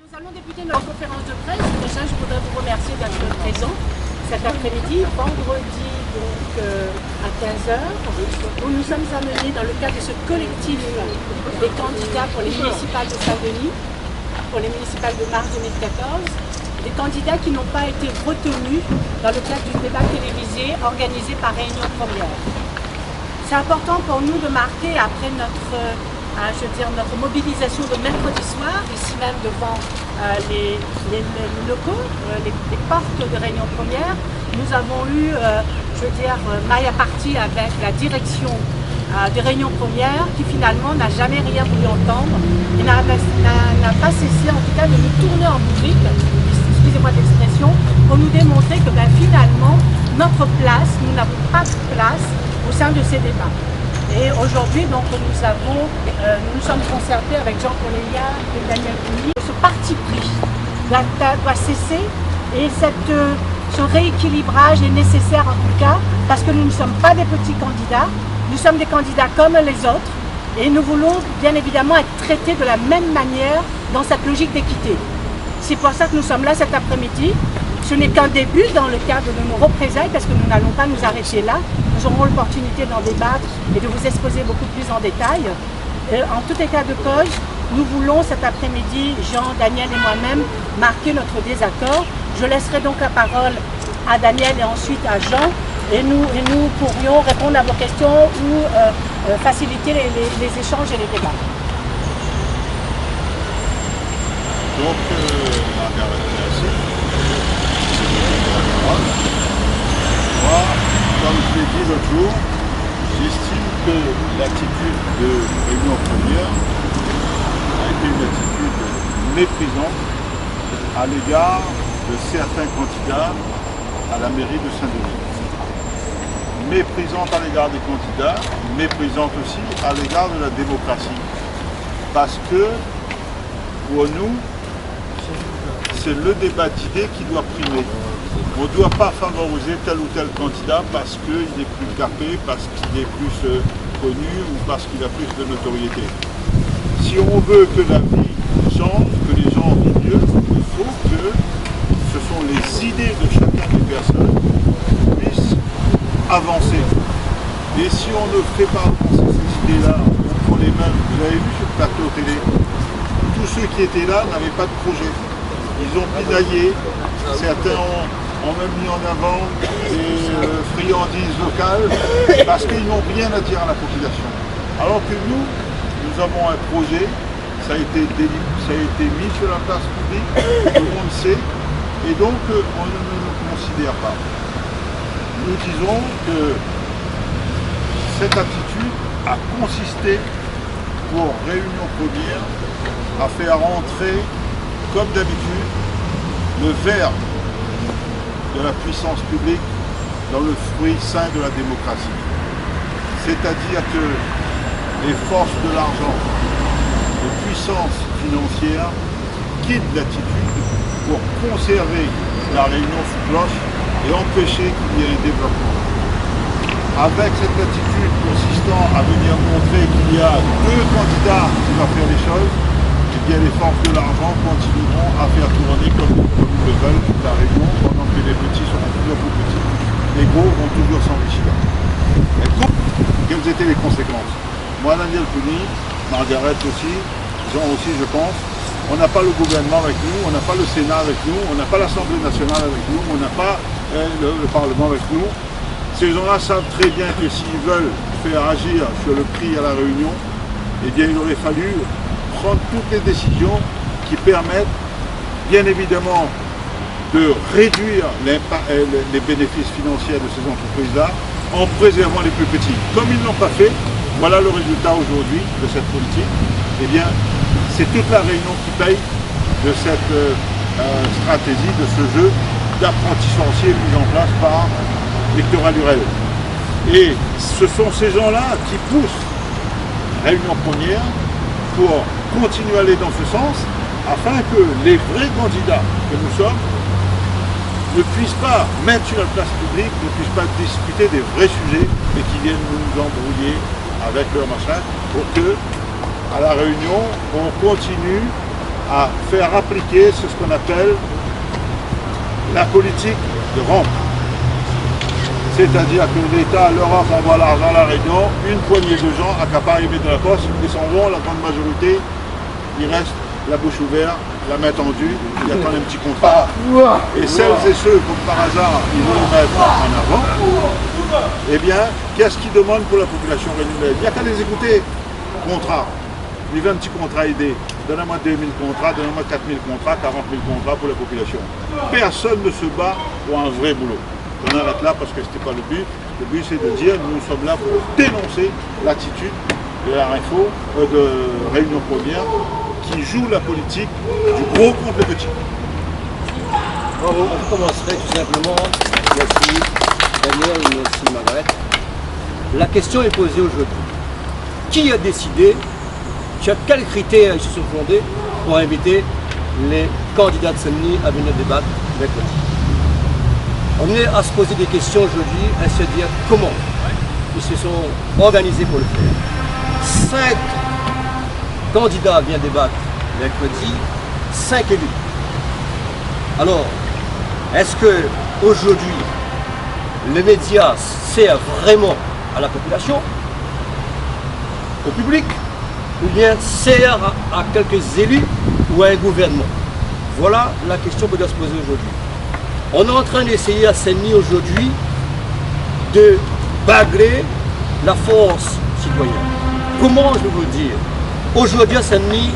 Nous allons débuter notre conférence de presse. Déjà, je voudrais vous remercier d'être présents cet après-midi, vendredi donc, à 15h, où nous sommes amenés dans le cadre de ce collectif des candidats pour les municipales de Saint-Denis, pour les municipales de mars 2014, des candidats qui n'ont pas été retenus dans le cadre du débat télévisé organisé par Réunion Première. C'est important pour nous de marquer après notre mobilisation de mercredi soir, ici même devant les locaux, les portes de Réunion Première. Nous avons eu, maille à partie avec la direction de Réunion Première qui finalement n'a jamais rien voulu entendre et n'a pas cessé en tout cas de nous tourner en bourrique, excusez-moi de l'expression, pour nous démontrer que finalement notre place, nous n'avons pas de place au sein de ces débats. Et aujourd'hui, donc, nous sommes concertés avec Jean Colélia et Daniel Couni. Ce parti pris doit cesser et ce rééquilibrage est nécessaire en tout cas parce que nous ne sommes pas des petits candidats, nous sommes des candidats comme les autres et nous voulons bien évidemment être traités de la même manière dans cette logique d'équité. C'est pour ça que nous sommes là cet après-midi. Ce n'est qu'un début dans le cadre de nos représailles parce que nous n'allons pas nous arrêter là. Nous aurons l'opportunité d'en débattre et de vous exposer beaucoup plus en détail. En tout état de cause, nous voulons cet après-midi, Jean, Daniel et moi-même, marquer notre désaccord. Je laisserai donc la parole à Daniel et ensuite à Jean et nous pourrions répondre à vos questions ou faciliter les échanges et les débats. Donc, Margaret, merci. Moi, comme je l'ai dit l'autre jour, j'estime que l'attitude de Réunion Première a été une attitude méprisante à l'égard de certains candidats à la mairie de Saint-Denis. Méprisante à l'égard des candidats, méprisante aussi à l'égard de la démocratie. Parce que, pour nous, c'est le débat d'idées qui doit primer. On ne doit pas favoriser tel ou tel candidat parce qu'il est plus capé, parce qu'il est plus connu ou parce qu'il a plus de notoriété. Si on veut que la vie change, que les gens vivent mieux, il faut que ce sont les idées de chacun des personnes qui puissent avancer. Et si on ne fait pas avancer ces idées-là, on prend les mêmes. Vous avez vu sur le plateau télé, tous ceux qui étaient là n'avaient pas de projet. Ils ont pinaillé, certains ont même mis en avant des friandises locales parce qu'ils n'ont rien à dire à la population. Alors que nous avons un projet, ça a été mis sur la place publique, tout le monde sait, et donc on ne nous considère pas. Nous disons que cette attitude a consisté pour Réunion Première à faire entrer, comme d'habitude, le verbe de la puissance publique dans le fruit sain de la démocratie. C'est-à-dire que les forces de l'argent, les puissances financières quittent l'attitude pour conserver la Réunion sous cloche et empêcher qu'il y ait un développement. Avec cette attitude consistant à venir montrer qu'il y a deux candidats qui vont faire les choses, eh bien les forces de l'argent continueront à faire tourner comme ils le veulent la Réunion, pendant que les petits seront toujours plus petits. Les gros vont toujours s'enrichir. Et donc, quelles étaient les conséquences? Moi, Daniel Couni, Margaret aussi, Jean aussi, je pense, on n'a pas le gouvernement avec nous, on n'a pas le Sénat avec nous, on n'a pas l'Assemblée nationale avec nous, on n'a pas le Parlement avec nous. Ces gens-là savent très bien que s'ils veulent faire agir sur le prix à la Réunion, eh bien il aurait fallu prendre toutes les décisions qui permettent bien évidemment de réduire les bénéfices financiers de ces entreprises-là en préservant les plus petits. Comme ils ne l'ont pas fait, voilà le résultat aujourd'hui de cette politique. Eh bien, c'est toute la Réunion qui paye de cette stratégie, de ce jeu d'apprenti sorcier mis en place par Victor Lurel. Et ce sont ces gens-là qui poussent Réunion Première pour continuer à aller dans ce sens, afin que les vrais candidats que nous sommes ne puissent pas mettre sur la place publique, ne puissent pas discuter des vrais sujets et qui viennent nous embrouiller avec leur machin pour que, à la Réunion, on continue à faire appliquer ce qu'on appelle la politique de rente. C'est-à-dire que l'État, l'Europe envoie l'argent à la Réunion, une poignée de gens accaparent, ils mettent de la poste, ils s'en vont, la grande majorité, il reste la bouche ouverte, la main tendue, il attend un petit contrat. Et celles et ceux, comme par hasard, ils vont le mettre en avant, eh bien, qu'est-ce qu'ils demandent pour la population réunionnaise? Il n'y a qu'à les écouter. Contrat. Il veut un petit contrat aidé. Donnez-moi 2000 contrats, donnez-moi 4000 contrats, 40 000 contrats pour la population. Personne ne se bat pour un vrai boulot. On arrête là parce que ce n'était pas le but. Le but, c'est de dire nous sommes là pour dénoncer l'attitude de la RFO, de Réunion Première, qui joue la politique du gros contre le petit. Bravo. Je commencerai tout simplement. Merci Daniel, merci Margaret. La question est posée aujourd'hui. Qui a décidé, sur quels critères ils se sont fondés pour inviter les candidats de Saint-Denis à venir débattre mercredi? On est à se poser des questions aujourd'hui, à se dire comment ils se sont organisés pour le faire. 5 candidats viennent débattre mercredi, 5 élus. Alors, est-ce que aujourd'hui, les médias servent vraiment à la population, au public, ou bien servent à quelques élus ou à un gouvernement? Voilà la question que doit se poser aujourd'hui. On est en train d'essayer à Saint-Denis aujourd'hui de bagrer la force citoyenne. Comment je veux vous dire? Aujourd'hui à Saint-Denis,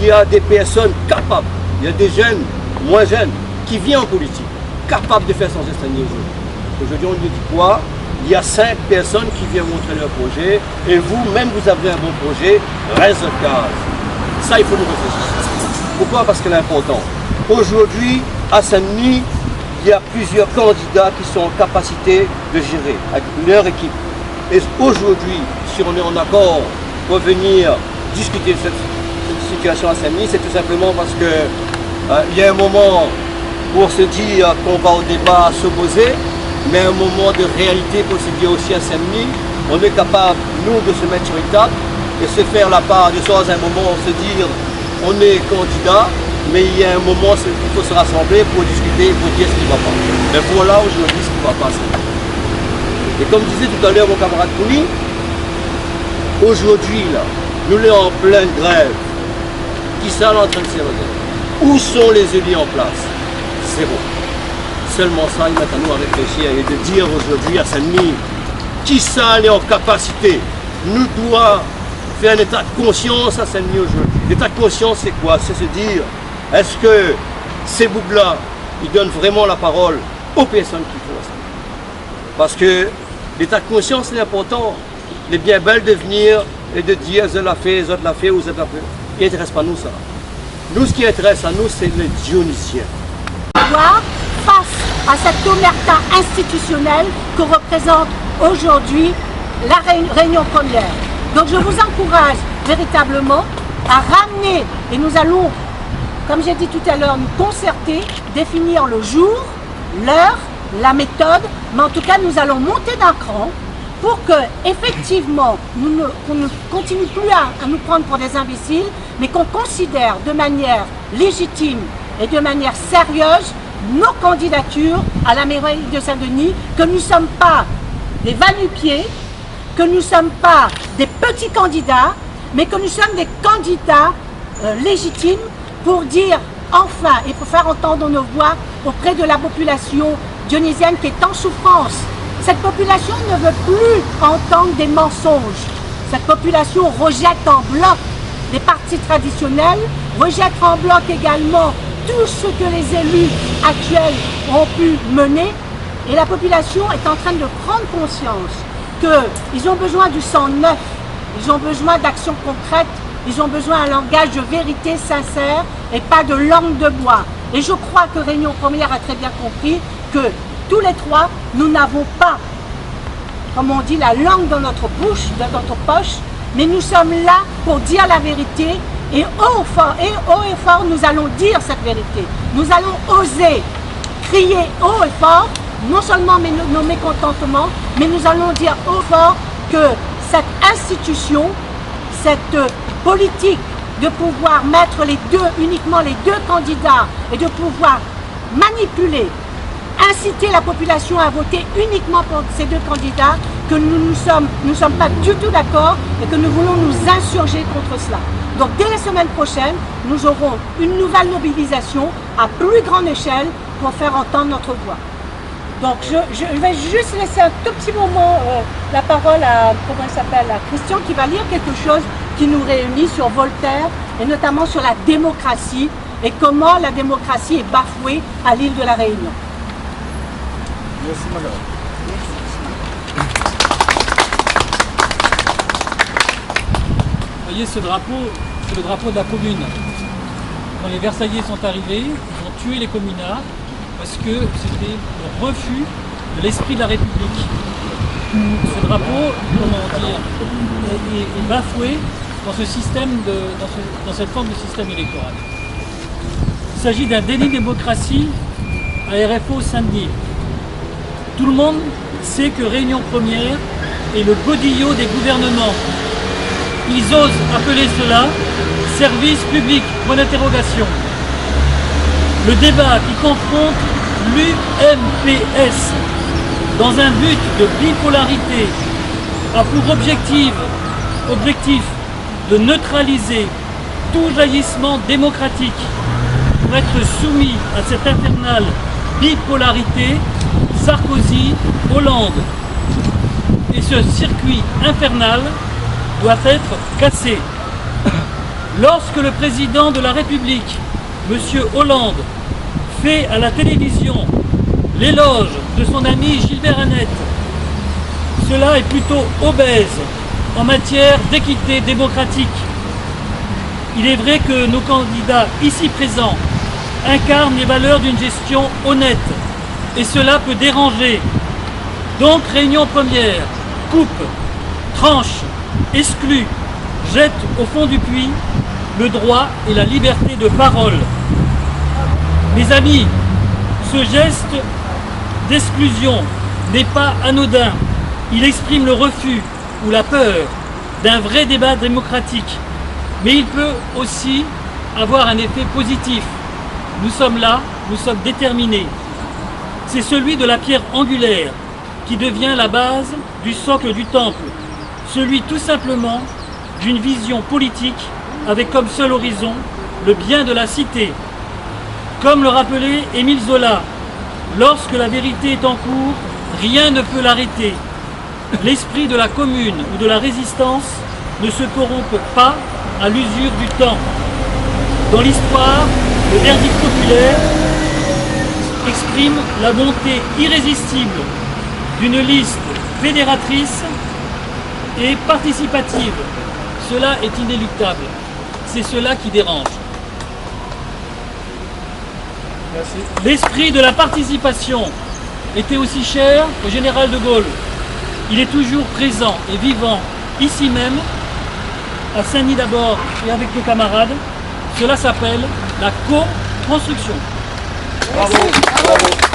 il y a des personnes capables, il y a des jeunes, moins jeunes, qui viennent en politique, capables de faire changer Saint-Denis aujourd'hui. Aujourd'hui on nous dit quoi? Il y a 5 personnes qui viennent montrer leur projet, et vous, même vous avez un bon projet, reste de case. Ça, il faut nous réfléchir. Pourquoi? Parce que l'important. Aujourd'hui, à Saint-Denis, il y a plusieurs candidats qui sont en capacité de gérer avec leur équipe. Et aujourd'hui, si on est en accord pour venir discuter de cette situation à Saint-Denis, c'est tout simplement parce que il y a un moment pour se dire qu'on va au débat s'opposer, mais un moment de réalité pour se dire aussi à Saint-Denis, on est capable, nous, de se mettre sur une table et se faire la part de choses à un moment, se dire on est candidat, mais il y a un moment où il faut se rassembler pour discuter, pour dire ce qui ne va pas. Mais voilà aujourd'hui ce qui ne va pas. Et comme disait tout à l'heure mon camarade Kouni, aujourd'hui, là, nous sommes en pleine grève. Qui ça en train de se regarder? Où sont les élus en place? Zéro. Seulement ça, il met à nous à réfléchir et de dire aujourd'hui à Saint-Denis, qui ça est en capacité, nous doit faire un état de conscience à Saint-Denis aujourd'hui. L'état de conscience, c'est quoi? C'est se dire, est-ce que ces boucles-là, ils donnent vraiment la parole aux personnes qui font ça? Parce que l'état de conscience, c'est important. Il est bien belle de venir et de dire, je l'ai fait, je l'ai fait, ou je l'ai fait. Il n'intéresse pas nous ça. Nous, ce qui intéresse à nous, c'est les Dionysiens. Face à cette omerta institutionnelle que représente aujourd'hui la Réunion Première. Donc je vous encourage véritablement à ramener, et nous allons, comme j'ai dit tout à l'heure, nous concerter, définir le jour, l'heure, la méthode, mais en tout cas nous allons monter d'un cran pour que effectivement qu'on ne continue plus à nous prendre pour des imbéciles, mais qu'on considère de manière légitime et de manière sérieuse nos candidatures à la mairie de Saint-Denis, que nous ne sommes pas des va-nu-pieds, que nous ne sommes pas des petits candidats, mais que nous sommes des candidats légitimes pour dire enfin et pour faire entendre nos voix auprès de la population dionysienne qui est en souffrance. Cette population ne veut plus entendre des mensonges. Cette population rejette en bloc les partis traditionnels, rejette en bloc également tout ce que les élus actuels ont pu mener, et la population est en train de prendre conscience qu'ils ont besoin du sang neuf, ils ont besoin d'actions concrètes, ils ont besoin d'un langage de vérité sincère et pas de langue de bois. Et je crois que Réunion Première a très bien compris que tous les trois, nous n'avons pas, comme on dit, la langue dans notre bouche, dans notre poche, mais nous sommes là pour dire la vérité. Et haut et fort, nous allons dire cette vérité. Nous allons oser crier haut et fort, non seulement nos mécontentements, mais nous allons dire haut et fort que cette institution, cette politique de pouvoir mettre uniquement les deux candidats et de pouvoir manipuler, inciter la population à voter uniquement pour ces deux candidats, que nous ne sommes pas du tout d'accord et que nous voulons nous insurger contre cela. Donc dès la semaine prochaine, nous aurons une nouvelle mobilisation à plus grande échelle pour faire entendre notre voix. Donc je vais juste laisser un tout petit moment la parole à, à Christian, qui va lire quelque chose qui nous réunit sur Voltaire et notamment sur la démocratie et comment la démocratie est bafouée à l'île de la Réunion. Merci madame. Vous voyez ce drapeau, c'est le drapeau de la commune. Quand les Versaillais sont arrivés, ils ont tué les communards parce que c'était le refus de l'esprit de la République. Ce drapeau, comment dire, est bafoué dans ce système dans cette forme de système électoral. Il s'agit d'un déni de démocratie à RFO Saint-Denis. Tout le monde sait que Réunion Première est le godillot des gouvernements. Ils osent appeler cela service public, point d'interrogation. Le débat qui confronte l'UMPS dans un but de bipolarité a pour objectif de neutraliser tout jaillissement démocratique pour être soumis à cette infernale bipolarité Sarkozy-Hollande. Et ce circuit infernal doit être cassé. Lorsque le président de la République, M. Hollande, fait à la télévision l'éloge de son ami Gilbert Annette, cela est plutôt obèse en matière d'équité démocratique. Il est vrai que nos candidats ici présents incarnent les valeurs d'une gestion honnête et cela peut déranger. Donc Réunion Première coupe, tranche, exclut, jette au fond du puits le droit et la liberté de parole. Mes amis, ce geste d'exclusion n'est pas anodin. Il exprime le refus ou la peur d'un vrai débat démocratique. Mais il peut aussi avoir un effet positif. Nous sommes là, nous sommes déterminés. C'est celui de la pierre angulaire qui devient la base du socle du temple. Celui tout simplement d'une vision politique avec comme seul horizon le bien de la cité. Comme le rappelait Émile Zola, lorsque la vérité est en cours, rien ne peut l'arrêter. L'esprit de la commune ou de la résistance ne se corrompt pas à l'usure du temps. Dans l'histoire, le verdict populaire exprime la bonté irrésistible d'une liste fédératrice et participative. Cela est inéluctable. C'est cela qui dérange. L'esprit de la participation était aussi cher au général de Gaulle. Il est toujours présent et vivant ici même, à Saint-Denis d'abord et avec nos camarades. Cela s'appelle la co-construction. Bravo, bravo.